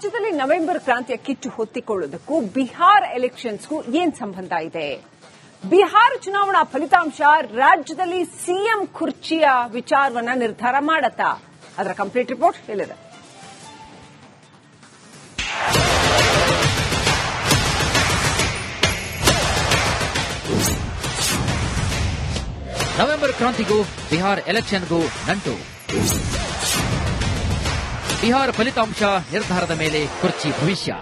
ರಾಜ್ಯದಲ್ಲಿ ನವೆಂಬರ್ ಕ್ರಾಂತಿಯ ಕಿಚ್ಚು ಹೊತ್ತಿಕೊಳ್ಳುವುದಕ್ಕೂ ಬಿಹಾರ್ ಎಲೆಕ್ಷನ್ಸ್ಗೂ ಏನ್ ಸಂಬಂಧ ಇದೆ? ಬಿಹಾರ ಚುನಾವಣಾ ಫಲಿತಾಂಶ ರಾಜ್ಯದಲ್ಲಿ ಸಿಎಂ ಕುರ್ಚಿಯ ವಿಚಾರವನ್ನ ನಿರ್ಧಾರ ಮಾಡತ್ತಾ? ಅದರ ಕಂಪ್ಲೀಟ್ ರಿಪೋರ್ಟ್ ಇಲ್ಲಿದೆ. ನವೆಂಬರ್ ಕ್ರಾಂತಿಗೂ ಬಿಹಾರ್ ಎಲೆಕ್ಷನ್ಗೂ ನಂಟು. ಬಿಹಾರ ಫಲಿತಾಂಶ ನಿರ್ಧಾರದ ಮೇಲೆ ಕುರ್ಚಿ ಭವಿಷ್ಯ.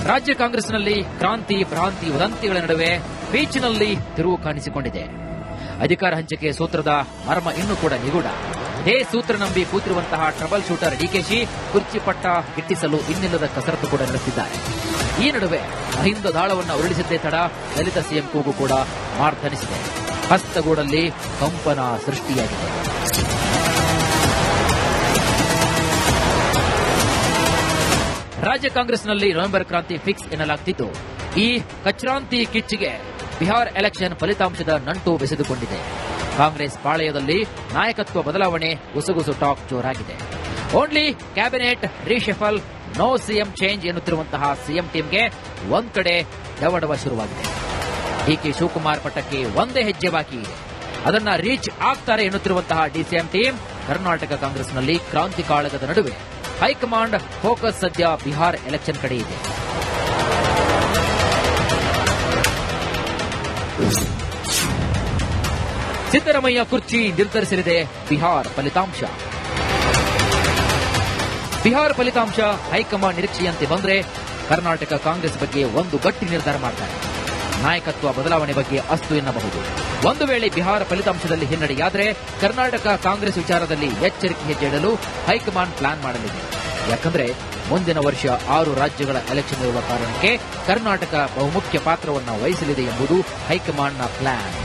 ರಾಜ್ಯ ಕಾಂಗ್ರೆಸ್ನಲ್ಲಿ ಕ್ರಾಂತಿ ಭ್ರಾಂತಿ ವದಂತಿಗಳ ನಡುವೆ ಬೀಚ್ನಲ್ಲಿ ತಿರುವು ಕಾಣಿಸಿಕೊಂಡಿದೆ. ಅಧಿಕಾರ ಹಂಚಿಕೆ ಸೂತ್ರದ ಮರ್ಮ ಇನ್ನೂ ಕೂಡ ನಿಗೂಢ. ಇದೇ ಸೂತ್ರ ನಂಬಿ ಕೂತಿರುವಂತಹ ಟ್ರಬಲ್ ಶೂಟರ್ ಡಿಕೆಶಿ ಕುರ್ಚಿ ಪಟ್ಟ ಗಿಟ್ಟಿಸಲು ಇನ್ನಿಲ್ಲದ ಕಸರತ್ತು ಕೂಡ ನಡೆಸಿದ್ದಾರೆ. ಈ ನಡುವೆ ಅಹಿಂದ ದಾಳವನ್ನು ಉರುಳಿಸಿದ್ದೇ ತಡ ದಲಿತ ಸಿಎಂ ಕೂಗು ಕೂಡ ಮಾರ್ಧನಿಸಿದೆ. ಹಸ್ತಗೂಡಲ್ಲಿ ಕಂಪನ ಸೃಷ್ಟಿಯಾಗಿದೆ. ರಾಜ್ಯ ಕಾಂಗ್ರೆಸ್ನಲ್ಲಿ ನವೆಂಬರ್ ಕ್ರಾಂತಿ ಫಿಕ್ಸ್ ಎನ್ನಲಾಗ್ತಿದ್ದು, ಈ ಕಚ್ರಾಂತಿ ಕಿಚ್ಚಿಗೆ ಬಿಹಾರ್ ಎಲೆಕ್ಷನ್ ಫಲಿತಾಂಶದ ನಂಟು ಬೆಸೆದುಕೊಂಡಿದೆ. ಕಾಂಗ್ರೆಸ್ ಪಾಳೆಯದಲ್ಲಿ ನಾಯಕತ್ವ ಬದಲಾವಣೆ ಗುಸುಗುಸು ಟಾಕ್ ಜೋರಾಗಿದೆ. Only cabinet reshuffle, no CM change ಎನ್ನುತ್ತಿರುವಂತಹ ಸಿಎಂ ಟೀಮ್ಗೆ ಒಂದ್ ಕಡೆ ಡವಡವ ಶುರುವಾಗಿದೆ. ಡಿಕೆ ಶಿವಕುಮಾರ್ ಪಟ್ಟಕ್ಕೆ ಒಂದೇ ಹೆಜ್ಜೆ ಬಾಕಿ ಇದೆ. ಅದನ್ನ ರೀಚ್ ಆಗ್ತಾರೆ ಎನ್ನುತ್ತಿರುವಂತಹ ಡಿಸಿಎಂ ಟೀಮ್ ಕರ್ನಾಟಕ ಕಾಂಗ್ರೆಸ್ನಲ್ಲಿ ಕ್ರಾಂತಿ ಕಾಳಗದ ನಡುವೆ ಹೈಕಮಾಂಡ್ ಫೋಕಸ್ ಸದ್ಯ ಬಿಹಾರ್ ಎಲೆಕ್ಷನ್ ಕಡೆ ಇದೆ. ಸಿದ್ದರಾಮಯ್ಯ ಕುರ್ಚಿ ನಿರ್ಧರಿಸಲಿದೆ ಬಿಹಾರ್ ಫಲಿತಾಂಶ. ಬಿಹಾರ್ ಫಲಿತಾಂಶ ಹೈಕಮಾಂಡ್ ನಿರೀಕ್ಷೆಯಂತೆ ಬಂದರೆ ಕರ್ನಾಟಕ ಕಾಂಗ್ರೆಸ್ ಬಗ್ಗೆ ಒಂದು ಗಟ್ಟಿ ನಿರ್ಧಾರ ಮಾಡ್ತಾರೆ. ನಾಯಕತ್ವ ಬದಲಾವಣೆ ಬಗ್ಗೆ ಅಸ್ತು ಎನ್ನಬಹುದು. ಒಂದು ವೇಳೆ ಬಿಹಾರ ಫಲಿತಾಂಶದಲ್ಲಿ ಹಿನ್ನಡೆಯಾದರೆ ಕರ್ನಾಟಕ ಕಾಂಗ್ರೆಸ್ ವಿಚಾರದಲ್ಲಿ ಎಚ್ಚರಿಕೆ ಹೆಜ್ಜೆ ಇಡಲು ಹೈಕಮಾಂಡ್ ಪ್ಲಾನ್ ಮಾಡಲಿದೆ. ಯಾಕಂದ್ರೆ ಮುಂದಿನ ವರ್ಷ 6 ರಾಜ್ಯಗಳ ಎಲೆಕ್ಷನ್ ಇರುವ ಕಾರಣಕ್ಕೆ ಕರ್ನಾಟಕ ಬಹುಮುಖ್ಯ ಪಾತ್ರವನ್ನು ವಹಿಸಲಿದೆ ಎಂಬುದು ಹೈಕಮಾಂಡ್ನ ಪ್ಲಾನ್.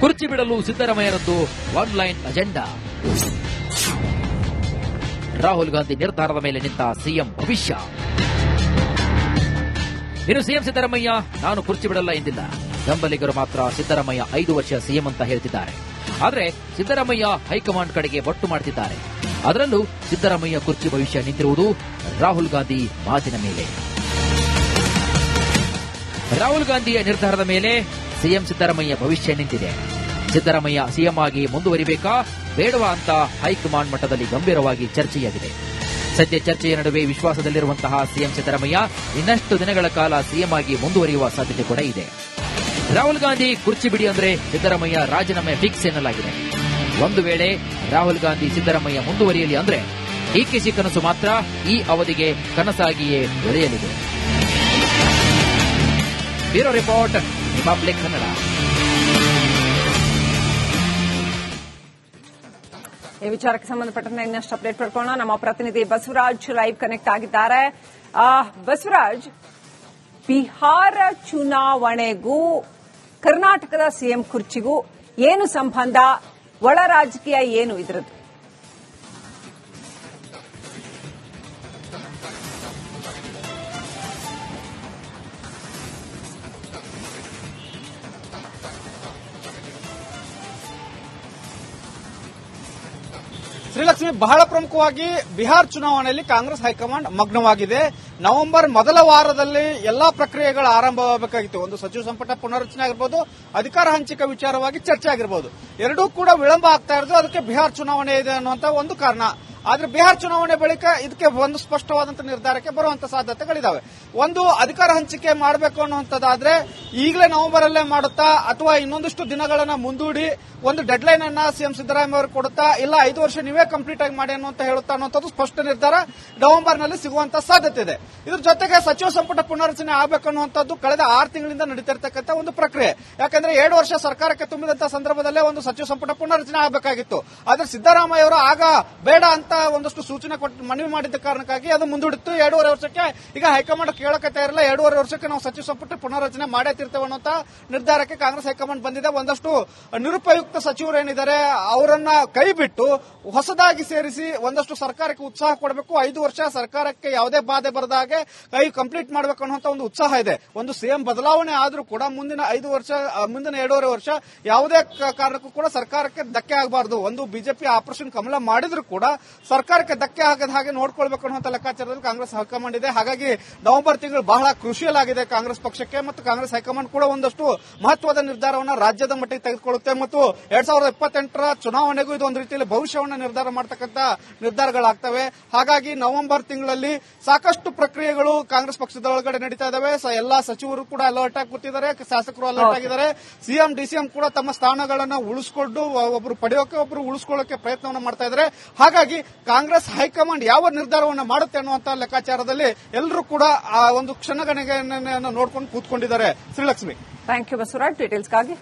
ಕುರ್ಚಿ ಬಿಡಲು ಸಿದ್ದರಾಮಯ್ಯರದ್ದು one line agenda. Rahul Gandhi ನಿರ್ಧಾರದ ಮೇಲೆ ನಿಂತ ಸಿಎಂ ಭವಿಷ್ಯ. ಇನ್ನು ಸಿಎಂ ಸಿದ್ದರಾಮಯ್ಯ ನಾನು ಕುರ್ಚಿ ಬಿಡಲ್ಲ ಎಂದಿಲ್ಲ. ಬೆಂಬಲಿಗರು ಮಾತ್ರ ಸಿದ್ದರಾಮಯ್ಯ 5 ವರ್ಷ ಸಿಎಂ ಅಂತ ಹೇಳ್ತಿದ್ದಾರೆ. ಆದರೆ ಸಿದ್ದರಾಮಯ್ಯ ಹೈಕಮಾಂಡ್ ಕಡೆಗೆ ಬೊಟ್ಟು ಮಾಡುತ್ತಿದ್ದಾರೆ. ಅದರಲ್ಲೂ ಸಿದ್ದರಾಮಯ್ಯ ಕುರ್ಚಿ ಭವಿಷ್ಯ ನಿಂತಿರುವುದು ರಾಹುಲ್ ಗಾಂಧಿ ಮಾತಿನ ಮೇಲೆ. ರಾಹುಲ್ ಗಾಂಧಿಯ ನಿರ್ಧಾರದ ಮೇಲೆ ಸಿಎಂ ಸಿದ್ದರಾಮಯ್ಯ ಭವಿಷ್ಯ ನಿಂತಿದೆ. ಸಿದ್ದರಾಮಯ್ಯ ಸಿಎಂ ಆಗಿ ಮುಂದುವರಿಬೇಕಾ ಬೇಡವಾ ಅಂತ ಹೈಕಮಾಂಡ್ ಮಟ್ಟದಲ್ಲಿ ಗಂಭೀರವಾಗಿ ಚರ್ಚೆಯಾಗಿದೆ. ಸದ್ಯ ಚರ್ಚೆಯ ನಡುವೆ ವಿಶ್ವಾಸದಲ್ಲಿರುವಂತಹ ಸಿಎಂ ಸಿದ್ದರಾಮಯ್ಯ ಇನ್ನಷ್ಟು ದಿನಗಳ ಕಾಲ ಸಿಎಂ ಆಗಿ ಮುಂದುವರಿಯುವ ಸಾಧ್ಯತೆ ಕೂಡ ಇದೆ. ರಾಹುಲ್ ಗಾಂಧಿ ಕುರ್ಚಿ ಬಿಡಿ ಅಂದ್ರೆ ಸಿದ್ದರಾಮಯ್ಯ ರಾಜೀನಾಮೆ ಫಿಕ್ಸ್ ಎನ್ನಲಾಗಿದೆ. ಒಂದು ವೇಳೆ ರಾಹುಲ್ ಗಾಂಧಿ ಸಿದ್ದರಾಮಯ್ಯ ಮುಂದುವರಿಯಲಿ ಅಂದ್ರೆ ಡಿಕೆಶಿ ಕನಸು ಮಾತ್ರ ಈ ಅವಧಿಗೆ ಕನಸಾಗಿಯೇ ಉಳಿಯಲಿದೆ. Bureau report, republic Kannada. ಈ ವಿಚಾರಕ್ಕೆ ಸಂಬಂಧಪಟ್ಟಂತೆ ಇನ್ನಷ್ಟು ಅಪ್ಡೇಟ್ ಪಡ್ಕೊಳ್ಳೋಣ. ನಮ್ಮ ಪ್ರತಿನಿಧಿ ಬಸವರಾಜ್ ಲೈವ್ ಕನೆಕ್ಟ್ ಆಗಿದ್ದಾರೆ. ಬಸವರಾಜ್, ಬಿಹಾರ ಚುನಾವಣೆಗೂ ಕರ್ನಾಟಕದ ಸಿಎಂ ಕುರ್ಚಿಗೂ ಏನು ಸಂಬಂಧ? ಒಳ ರಾಜಕೀಯ ಏನು ಇದರದ್ದು? ಶ್ರೀಲಕ್ಷ್ಮಿ, ಬಹಳ ಪ್ರಮುಖವಾಗಿ ಬಿಹಾರ್ ಚುನಾವಣೆಯಲ್ಲಿ ಕಾಂಗ್ರೆಸ್ ಹೈಕಮಾಂಡ್ ಮಗ್ನವಾಗಿದೆ. ನವೆಂಬರ್ ಮೊದಲ ವಾರದಲ್ಲಿ ಎಲ್ಲಾ ಪ್ರಕ್ರಿಯೆಗಳು ಆರಂಭವಾಗಬೇಕಾಗಿತ್ತು. ಒಂದು ಸಚಿವ ಸಂಪುಟ ಪುನರ್ರಚನೆ ಆಗಿರ್ಬೋದು, ಅಧಿಕಾರ ಹಂಚಿಕೆ ವಿಚಾರವಾಗಿ ಚರ್ಚೆ ಆಗಿರ್ಬೋದು. ಎರಡೂ ಕೂಡ ವಿಳಂಬ ಆಗ್ತಾ ಇರೋದು ಅದಕ್ಕೆ ಬಿಹಾರ್ ಚುನಾವಣೆ ಇದೆ ಅನ್ನುವಂತ ಒಂದು ಕಾರಣ. ಆದ್ರೆ ಬಿಹಾರ್ ಚುನಾವಣೆ ಬಳಿಕ ಇದಕ್ಕೆ ಒಂದು ಸ್ಪಷ್ಟವಾದಂತಹ ನಿರ್ಧಾರಕ್ಕೆ ಬರುವಂತ ಸಾಧ್ಯತೆಗಳಿದಾವೆ. ಒಂದು, ಅಧಿಕಾರ ಹಂಚಿಕೆ ಮಾಡಬೇಕು ಅನ್ನುವಂಥದ್ದಾದ್ರೆ ಈಗಲೇ ನವೆಂಬರ್ ಅಲ್ಲೇ ಮಾಡುತ್ತಾ ಅಥವಾ ಇನ್ನೊಂದಿಷ್ಟು ದಿನಗಳನ್ನ ಮುಂದೂಡಿ ಒಂದು ಡೆಡ್ ಲೈನ್ ಅನ್ನ ಸಿಎಂ ಸಿದ್ದರಾಮಯ್ಯ ಅವರು ಕೊಡುತ್ತಾ, ಇಲ್ಲ 5 ವರ್ಷ ನೀವೇ ಕಂಪ್ಲೀಟ್ ಆಗಿ ಮಾಡಿ ಅನ್ನುವಂತ ಹೇಳುತ್ತಾ ಅನ್ನುವಂಥದ್ದು ಸ್ಪಷ್ಟ ನಿರ್ಧಾರ ನವೆಂಬರ್ ನಲ್ಲಿ ಸಿಗುವಂತ ಸಾಧ್ಯತೆ ಇದೆ. ಇದ್ರ ಜೊತೆಗೆ ಸಚಿವ ಸಂಪುಟ ಪುನರ್ರಚನೆ ಆಗಬೇಕನ್ನುವಂಥದ್ದು ಕಳೆದ 6 ತಿಂಗಳಿಂದ ನಡೀತಿರ್ತಕ್ಕಂಥ ಒಂದು ಪ್ರಕ್ರಿಯೆ. ಯಾಕಂದ್ರೆ 7 ವರ್ಷ ಸರ್ಕಾರಕ್ಕೆ ತುಂಬಿದಂತಹ ಸಂದರ್ಭದಲ್ಲೇ ಒಂದು ಸಚಿವ ಸಂಪುಟ ಪುನರ್ರಚನೆ ಆಗಬೇಕಾಗಿತ್ತು. ಆದ್ರೆ ಸಿದ್ದರಾಮಯ್ಯ ಅವರು ಆಗ ಬೇಡ ಅಂತ ಅಂತ ಒಂದಷ್ಟು ಸೂಚನೆ ಕೊಟ್ಟು ಮನವಿ ಮಾಡಿದ್ದ ಕಾರಣಕ್ಕಾಗಿ ಅದು ಮುಂದೂಡಿತ್ತು. 2.5 ವರ್ಷಕ್ಕೆ ಈಗ ಹೈಕಮಾಂಡ್ ಕೇಳಕ್ಕೆ ತಯಾರಿಲ್ಲ. 2.5 ವರ್ಷಕ್ಕೆ ನಾವು ಸಚಿವ ಸಂಪುಟ ಪುನರ್ರಚನೆ ಮಾಡೇ ತಿರ್ತೇವೆ ಅನ್ನೋ ನಿರ್ಧಾರಕ್ಕೆ ಕಾಂಗ್ರೆಸ್ ಹೈಕಮಾಂಡ್ ಬಂದಿದೆ. ಒಂದಷ್ಟು ನಿರುಪಯುಕ್ತ ಸಚಿವರು ಏನಿದ್ದಾರೆ ಅವರನ್ನ ಕೈ ಬಿಟ್ಟು ಹೊಸದಾಗಿ ಸೇರಿಸಿ ಒಂದಷ್ಟು ಸರ್ಕಾರಕ್ಕೆ ಉತ್ಸಾಹ ಕೊಡಬೇಕು. 5 ವರ್ಷ ಸರ್ಕಾರಕ್ಕೆ ಯಾವುದೇ ಬಾಧೆ ಬರದ ಹಾಗೆ ಕಂಪ್ಲೀಟ್ ಮಾಡಬೇಕು ಅನ್ನುವಂತ ಒಂದು ಉತ್ಸಾಹ ಇದೆ. ಒಂದು ಸಿಎಂ ಬದಲಾವಣೆ ಆದ್ರೂ ಕೂಡ ಮುಂದಿನ 5 ವರ್ಷ, ಮುಂದಿನ 2.5 ವರ್ಷ ಯಾವುದೇ ಕಾರಣಕ್ಕೂ ಕೂಡ ಸರ್ಕಾರಕ್ಕೆ ಧಕ್ಕೆ ಆಗಬಾರದು. ಒಂದು ಬಿಜೆಪಿ ಆಪರೇಷನ್ ಕಮಲ ಮಾಡಿದ್ರು ಕೂಡ ಸರ್ಕಾರಕ್ಕೆ ಧಕ್ಕೆ ಆಗದ ಹಾಗೆ ನೋಡ್ಕೊಳ್ಬೇಕು ಅನ್ನುವಂತ ಲೆಕ್ಕಾಚಾರದಲ್ಲಿ ಕಾಂಗ್ರೆಸ್ ಹೈಕಮಾಂಡ್ ಇದೆ. ಹಾಗಾಗಿ ನವೆಂಬರ್ ತಿಂಗಳು ಬಹಳ ಕ್ರೂಷಿಯಲ್ ಆಗಿದೆ ಕಾಂಗ್ರೆಸ್ ಪಕ್ಷಕ್ಕೆ ಮತ್ತು ಕಾಂಗ್ರೆಸ್ ಹೈಕಮಾಂಡ್ ಕೂಡ ಒಂದಷ್ಟು ಮಹತ್ವದ ನಿರ್ಧಾರವನ್ನು ರಾಜ್ಯದ ಮಟ್ಟಿಗೆ ತೆಗೆದುಕೊಳ್ಳುತ್ತೆ ಮತ್ತು 2028ರ ಚುನಾವಣೆಗೂ ಇದು ಒಂದು ರೀತಿಯಲ್ಲಿ ಭವಿಷ್ಯವನ್ನು ನಿರ್ಧಾರ ಮಾಡತಕ್ಕಂತ ನಿರ್ಧಾರಗಳಾಗ್ತವೆ. ಹಾಗಾಗಿ ನವೆಂಬರ್ ತಿಂಗಳಲ್ಲಿ ಸಾಕಷ್ಟು ಪ್ರಕ್ರಿಯೆಗಳು ಕಾಂಗ್ರೆಸ್ ಪಕ್ಷದ ಒಳಗಡೆ ನಡೀತಾ ಇದಾವೆ. ಎಲ್ಲಾ ಸಚಿವರು ಕೂಡ ಅಲರ್ಟ್ ಆಗಿ ಕೂತಿದ್ದಾರೆ, ಶಾಸಕರು ಅಲರ್ಟ್ ಆಗಿದ್ದಾರೆ. ಸಿಎಂ ಡಿಸಿಎಂ ಕೂಡ ತಮ್ಮ ಸ್ಥಾನಗಳನ್ನು ಉಳಿಸಿಕೊಂಡು ಒಬ್ಬರು ಪಡೆಯೋಕೆ ಒಬ್ಬರು ಉಳಿಸಿಕೊಳ್ಳೋಕೆ ಪ್ರಯತ್ನವನ್ನು ಮಾಡ್ತಾ ಇದ್ದಾರೆ. ಹಾಗಾಗಿ ಕಾಂಗ್ರೆಸ್ ಹೈಕಮಾಂಡ್ ಯಾವ ನಿರ್ಧಾರವನ್ನು ಮಾಡುತ್ತೆ ಅನ್ನುವಂತ ಲೆಕ್ಕಾಚಾರದಲ್ಲಿ ಎಲ್ಲರೂ ಕೂಡ ಆ ಒಂದು ಕ್ಷಣಗಣನೆಯನ್ನು ನೋಡ್ಕೊಂಡು ಕೂತ್ಕೊಂಡಿದ್ದಾರೆ. ಶ್ರೀಲಕ್ಷ್ಮಿ, ಥ್ಯಾಂಕ್ ಯು ಬಸವರಾಜ್ ಡೀಟೇಲ್ಸ್ಗಾಗಿ.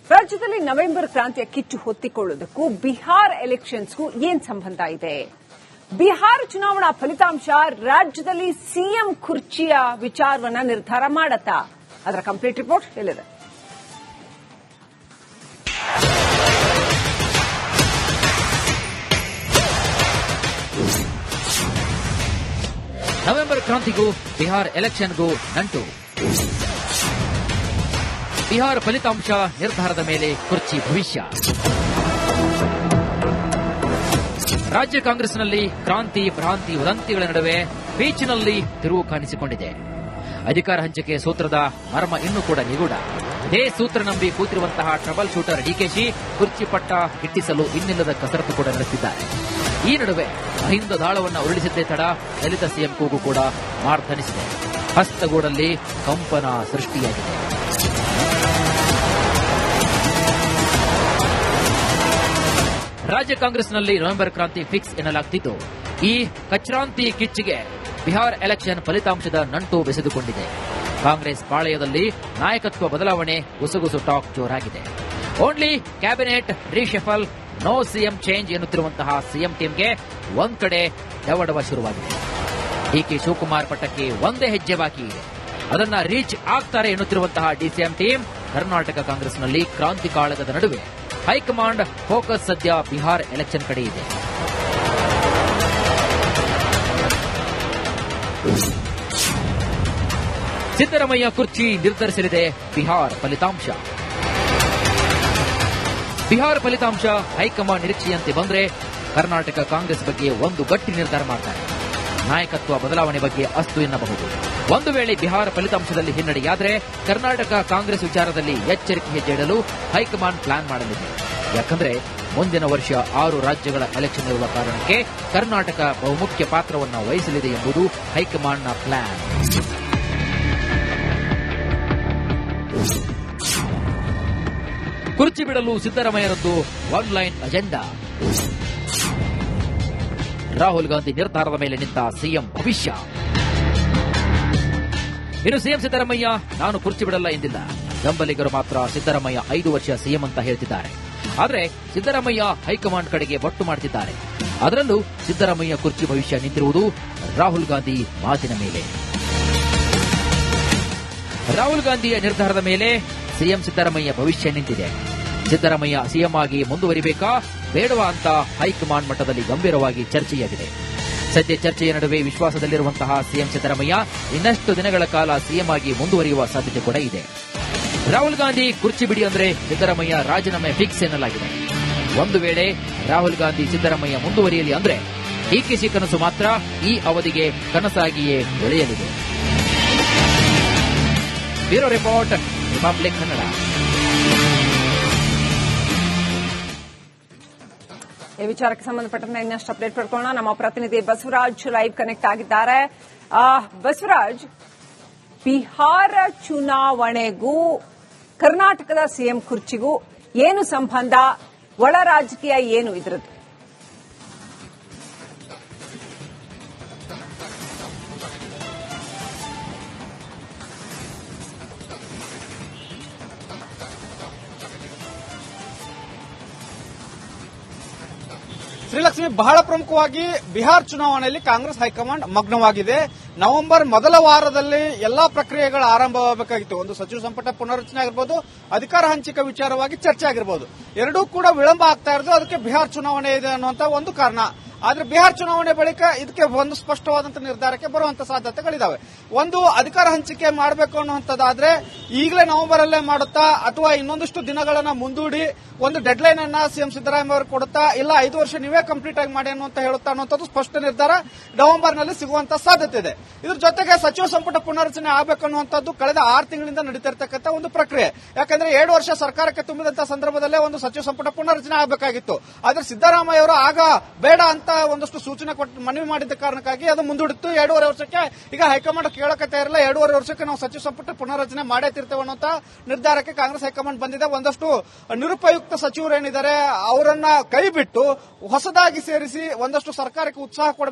ರಾಜ್ಯದಲ್ಲಿ ನವೆಂಬರ್ ಕ್ರಾಂತಿಯ ಕಿಚ್ಚು ಹೊತ್ತಿಕೊಳ್ಳುವುದಕ್ಕೂ ಬಿಹಾರ್ ಎಲೆಕ್ಷನ್ಸ್ಗೂ ಏನ್ ಸಂಬಂಧ ಇದೆ? ಬಿಹಾರ ಚುನಾವಣಾ ಫಲಿತಾಂಶ ರಾಜ್ಯದಲ್ಲಿ ಸಿಎಂ ಕುರ್ಚಿಯ ವಿಚಾರವನ್ನ ನಿರ್ಧಾರ ಮಾಡತ್ತಾ? ಅದರ ಕಂಪ್ಲೀಟ್ ರಿಪೋರ್ಟ್ ಎಲ್ಲಿದೆ? ನವೆಂಬರ್ ಕ್ರಾಂತಿಗೂ ಬಿಹಾರ್ ಎಲೆಕ್ಷನ್ಗೂ ನಂಟು. ಬಿಹಾರ ಫಲಿತಾಂಶ ನಿರ್ಧಾರದ ಮೇಲೆ ಕುರ್ಚಿ ಭವಿಷ್ಯ. ರಾಜ್ಯ ಕಾಂಗ್ರೆಸ್ನಲ್ಲಿ ಕ್ರಾಂತಿ ಭ್ರಾಂತಿ ವದಂತಿಗಳ ನಡುವೆ ಬೀಚ್ನಲ್ಲಿ ತಿರುವು ಕಾಣಿಸಿಕೊಂಡಿದೆ. ಅಧಿಕಾರ ಹಂಚಿಕೆ ಸೂತ್ರದ ಮರ್ಮ ಇನ್ನೂ ಕೂಡ ನಿಗೂಢ. ಇದೇ ಸೂತ್ರ ನಂಬಿ ಕೂತಿರುವಂತಹ ಟ್ರಬಲ್ ಶೂಟರ್ ಡಿಕೆಶಿ ಕುರ್ಚಿ ಪಟ್ಟ ಗಿಟ್ಟಿಸಲು ಇನ್ನಿಲ್ಲದ ಕಸರತ್ತು ಕೂಡ ನಡೆಸಿದ್ದಾರೆ. ಈ ನಡುವೆ ಅಹಿಂದ ದಾಳವನ್ನು ಉರುಳಿಸಿದ್ದೇ ತಡ ದಲಿತ ಸಿಎಂ ಕೂಗು ಕೂಡ ಮಾರ್ಧನಿಸಿದೆ. ಹಸ್ತಗೂಡಲ್ಲಿ ಕಂಪನ ಸೃಷ್ಟಿಯಾಗಿದೆ. ರಾಜ್ಯ ಕಾಂಗ್ರೆಸ್ನಲ್ಲಿ ನವೆಂಬರ್ ಕ್ರಾಂತಿ ಫಿಕ್ಸ್ ಎನ್ನಲಾಗುತ್ತಿದ್ದು, ಈ ಕಚ್ರಾಂತಿ ಕಿಚ್ಚಿಗೆ ಬಿಹಾರ್ ಎಲೆಕ್ಷನ್ ಫಲಿತಾಂಶದ ನಂಟು ಬೆಸೆದುಕೊಂಡಿದೆ. ಕಾಂಗ್ರೆಸ್ ಪಾಳೆಯದಲ್ಲಿ ನಾಯಕತ್ವ ಬದಲಾವಣೆ ಗುಸುಗುಸು ಟಾಕ್ ಜೋರಾಗಿದೆ. Only cabinet reshuffle, no CM change ಎನ್ನುತ್ತಿರುವಂತಹ ಸಿಎಂ ಟೀಮ್ಗೆ ಒಂದ್ ಕಡೆ ಡವಡವ ಶುರುವಾಗಿದೆ. ಡಿಕೆ ಶಿವಕುಮಾರ್ ಪಟ್ಟಕ್ಕೆ ಒಂದೇ ಹೆಜ್ಜೆ ಬಾಕಿ ಇದೆ. ಅದನ್ನ ರೀಚ್ ಆಗ್ತಾರೆ ಎನ್ನುತ್ತಿರುವಂತಹ ಡಿಸಿಎಂ ಟೀಮ್ ಕರ್ನಾಟಕ ಕಾಂಗ್ರೆಸ್ನಲ್ಲಿ ಕ್ರಾಂತಿ ಕಾಳಗದ ನಡುವೆ ಹೈಕಮಾಂಡ್ ಫೋಕಸ್ ಸದ್ಯ ಬಿಹಾರ್ ಎಲೆಕ್ಷನ್ ಕಡೆ ಇದೆ. ಸಿದ್ದರಾಮಯ್ಯ ಕುರ್ಚಿ ನಿರ್ಧರಿಸಲಿದೆ ಬಿಹಾರ್ ಫಲಿತಾಂಶ. ಬಿಹಾರ್ ಫಲಿತಾಂಶ ಹೈಕಮಾಂಡ್ ನಿರೀಕ್ಷೆಯಂತೆ ಬಂದರೆ ಕರ್ನಾಟಕ ಕಾಂಗ್ರೆಸ್ ಬಗ್ಗೆ ಒಂದು ಗಟ್ಟಿ ನಿರ್ಧಾರ ಮಾಡ್ತಾರೆ. ನಾಯಕತ್ವ ಬದಲಾವಣೆ ಬಗ್ಗೆ ಅಸ್ತು ಎನ್ನಬಹುದು. ಒಂದು ವೇಳೆ ಬಿಹಾರ ಫಲಿತಾಂಶದಲ್ಲಿ ಹಿನ್ನಡೆಯಾದರೆ ಕರ್ನಾಟಕ ಕಾಂಗ್ರೆಸ್ ವಿಚಾರದಲ್ಲಿ ಎಚ್ಚರಿಕೆ ಹೆಜ್ಜೆ ಇಡಲು ಹೈಕಮಾಂಡ್ ಪ್ಲಾನ್ ಮಾಡಲಿದೆ. ಯಾಕಂದ್ರೆ ಮುಂದಿನ ವರ್ಷ 6 ರಾಜ್ಯಗಳ ಎಲೆಕ್ಷನ್ ಇರುವ ಕಾರಣಕ್ಕೆ ಕರ್ನಾಟಕ ಬಹುಮುಖ್ಯ ಪಾತ್ರವನ್ನು ವಹಿಸಲಿದೆ ಎಂಬುದು ಹೈಕಮಾಂಡ್ನ ಪ್ಲಾನ್. ಕುರ್ಚಿ ಬಿಡಲು ಸಿದ್ದರಾಮಯ್ಯರದ್ದು one line agenda. Rahul Gandhi ನಿರ್ಧಾರದ ಮೇಲೆ ನಿಂತ ಸಿಎಂ ಭವಿಷ್ಯ. ಇನ್ನು ಸಿಎಂ ಸಿದ್ದರಾಮಯ್ಯ ನಾನು ಕುರ್ಚಿ ಬಿಡಲ್ಲ ಎಂದಿಲ್ಲ. ಬೆಂಬಲಿಗರು ಮಾತ್ರ ಸಿದ್ದರಾಮಯ್ಯ 5 ವರ್ಷ ಸಿಎಂ ಅಂತ ಹೇಳ್ತಿದ್ದಾರೆ. ಆದರೆ ಸಿದ್ದರಾಮಯ್ಯ ಹೈಕಮಾಂಡ್ ಕಡೆಗೆ ಬೊಟ್ಟು ಮಾಡುತ್ತಿದ್ದಾರೆ. ಅದರಲ್ಲೂ ಸಿದ್ದರಾಮಯ್ಯ ಕುರ್ಚಿ ಭವಿಷ್ಯ ನಿಂತಿರುವುದು ರಾಹುಲ್ ಗಾಂಧಿ ಮಾತಿನ ಮೇಲೆ. ರಾಹುಲ್ ಗಾಂಧಿಯ ನಿರ್ಧಾರದ ಮೇಲೆ ಸಿಎಂ ಸಿದ್ದರಾಮಯ್ಯ ಭವಿಷ್ಯ ನಿಂತಿದೆ. ಸಿದ್ದರಾಮಯ್ಯ ಸಿಎಂ ಆಗಿ ಮುಂದುವರಿಬೇಕಾ ಬೇಡವಾ ಅಂತ ಹೈಕಮಾಂಡ್ ಮಟ್ಟದಲ್ಲಿ ಗಂಭೀರವಾಗಿ ಚರ್ಚೆಯಾಗಿದೆ. ಸದ್ಯ ಚರ್ಚೆಯ ನಡುವೆ ವಿಶ್ವಾಸದಲ್ಲಿರುವಂತಹ ಸಿಎಂ ಸಿದ್ದರಾಮಯ್ಯ ಇನ್ನಷ್ಟು ದಿನಗಳ ಕಾಲ ಸಿಎಂ ಆಗಿ ಮುಂದುವರಿಯುವ ಸಾಧ್ಯತೆ ಕೂಡ ಇದೆ. ರಾಹುಲ್ ಗಾಂಧಿ ಕುರ್ಚಿ ಬಿಡಿ ಅಂದ್ರೆ ಸಿದ್ದರಾಮಯ್ಯ ರಾಜೀನಾಮೆ ಫಿಕ್ಸ್ ಎನ್ನಲಾಗಿದೆ. ಒಂದು ವೇಳೆ ರಾಹುಲ್ ಗಾಂಧಿ ಸಿದ್ದರಾಮಯ್ಯ ಮುಂದುವರಿಯಲಿ ಅಂದ್ರೆ ಡಿಕೆಶಿ ಕನಸು ಮಾತ್ರ ಈ ಅವಧಿಗೆ ಕನಸಾಗಿಯೇ ಉಳಿಯಲಿದೆ. Bureau report, republic Kannada. ಈ ವಿಚಾರಕ್ಕೆ ಸಂಬಂಧಪಟ್ಟಂತೆ ಇನ್ನಷ್ಟು ಅಪ್ಡೇಟ್ ಪಡ್ಕೊಳ್ಳೋಣ. ನಮ್ಮ ಪ್ರತಿನಿಧಿ ಬಸವರಾಜ್ ಲೈವ್ ಕನೆಕ್ಟ್ ಆಗಿದ್ದಾರೆ. ಬಸವರಾಜ್, ಬಿಹಾರ ಚುನಾವಣೆಗೂ ಕರ್ನಾಟಕದ ಸಿಎಂ ಕುರ್ಚಿಗೂ ಏನು ಸಂಬಂಧ? ಒಳ ರಾಜಕೀಯ ಏನು ಇದರದ್ದು? ಶ್ರೀಲಕ್ಷ್ಮಿ, ಬಹಳ ಪ್ರಮುಖವಾಗಿ ಬಿಹಾರ್ ಚುನಾವಣೆಯಲ್ಲಿ ಕಾಂಗ್ರೆಸ್ ಹೈಕಮಾಂಡ್ ಮಗ್ನವಾಗಿದೆ. ನವೆಂಬರ್ ಮೊದಲ ವಾರದಲ್ಲಿ ಎಲ್ಲಾ ಪ್ರಕ್ರಿಯೆಗಳು ಆರಂಭವಾಗಬೇಕಾಗಿತ್ತು. ಒಂದು ಸಚಿವ ಸಂಪುಟ ಪುನರ್ರಚನೆ ಆಗಿರ್ಬೋದು, ಅಧಿಕಾರ ಹಂಚಿಕೆ ವಿಚಾರವಾಗಿ ಚರ್ಚೆ ಆಗಿರ್ಬೋದು, ಎರಡೂ ಕೂಡ ವಿಳಂಬ ಆಗ್ತಾ ಇರೋದು ಅದಕ್ಕೆ ಬಿಹಾರ್ ಚುನಾವಣೆ ಇದೆ ಅನ್ನುವಂತ ಒಂದು ಕಾರಣ. ಆದ್ರೆ ಬಿಹಾರ್ ಚುನಾವಣೆ ಬಳಿಕ ಇದಕ್ಕೆ ಒಂದು ಸ್ಪಷ್ಟವಾದಂತಹ ನಿರ್ಧಾರಕ್ಕೆ ಬರುವಂತ ಸಾಧ್ಯತೆಗಳಿದಾವೆ. ಒಂದು, ಅಧಿಕಾರ ಹಂಚಿಕೆ ಮಾಡಬೇಕು ಅನ್ನುವಂಥದ್ದಾದ್ರೆ ಈಗಲೇ ನವೆಂಬರ್ ಅಲ್ಲೇ ಮಾಡುತ್ತಾ ಅಥವಾ ಇನ್ನೊಂದಿಷ್ಟು ದಿನಗಳನ್ನ ಮುಂದೂಡಿ ಒಂದು ಡೆಡ್ ಲೈನ್ ಅನ್ನ ಸಿಎಂ ಸಿದ್ದರಾಮಯ್ಯ ಅವರು ಕೊಡುತ್ತಾ, ಇಲ್ಲ 5 ವರ್ಷ ನೀವೇ ಕಂಪ್ಲೀಟ್ ಆಗಿ ಮಾಡಿ ಅನ್ನುವಂತ ಹೇಳುತ್ತಾ ಅನ್ನುವಂಥದ್ದು ಸ್ಪಷ್ಟ ನಿರ್ಧಾರ ನವೆಂಬರ್ ನಲ್ಲಿ ಸಿಗುವಂತ ಸಾಧ್ಯತೆ ಇದೆ. ಇದ್ರ ಜೊತೆಗೆ ಸಚಿವ ಸಂಪುಟ ಪುನರ್ರಚನೆ ಆಗಬೇಕು ಅನ್ನುವಂಥದ್ದು ಕಳೆದ 6 ತಿಂಗಳಿಂದ ನಡೀತಿರ್ತಕ್ಕಂಥ ಒಂದು ಪ್ರಕ್ರಿಯೆ. ಯಾಕಂದ್ರೆ 7 ವರ್ಷ ಸರ್ಕಾರಕ್ಕೆ ತುಂಬಿದಂತಹ ಸಂದರ್ಭದಲ್ಲೇ ಒಂದು ಸಚಿವ ಸಂಪುಟ ಪುನರ್ರಚನೆ ಆಗಬೇಕಾಗಿತ್ತು. ಆದ್ರೆ ಸಿದ್ದರಾಮಯ್ಯ ಅವರು ಆಗ ಬೇಡ ಅಂತ ಒಂದಷ್ಟು ಸೂಚನೆ ಕೊಟ್ಟು ಮನವಿ ಮಾಡಿದ್ದ ಕಾರಣಕ್ಕಾಗಿ ಅದು ಮುಂದೂಡಿತ್ತು. 2.5 ವರ್ಷಕ್ಕೆ ಈಗ ಹೈಕಮಾಂಡ್ ಕೇಳಕತ್ತಾ ಇರಲ್ಲ, 2.5 ವರ್ಷಕ್ಕೆ ನಾವು ಸಚಿವ ಸಂಪುಟ ಪುನರ್ರಚನೆ ಮಾಡೇ ತಿರ್ತೇವೆ ಅನ್ನುವಂತ ನಿರ್ಧಾರಕ್ಕೆ ಕಾಂಗ್ರೆಸ್ ಹೈಕಮಾಂಡ್ ಬಂದಿದೆ. ಒಂದಷ್ಟು ನಿರುಪಯುಕ್ತ ಸಚಿವರು ಏನಿದ್ದಾರೆ ಅವರನ್ನ ಕೈ ಬಿಟ್ಟು ಹೊಸದಾಗಿ ಸೇರಿಸಿ ಒಂದಷ್ಟು ಸರ್ಕಾರಕ್ಕೆ ಉತ್ಸಾಹ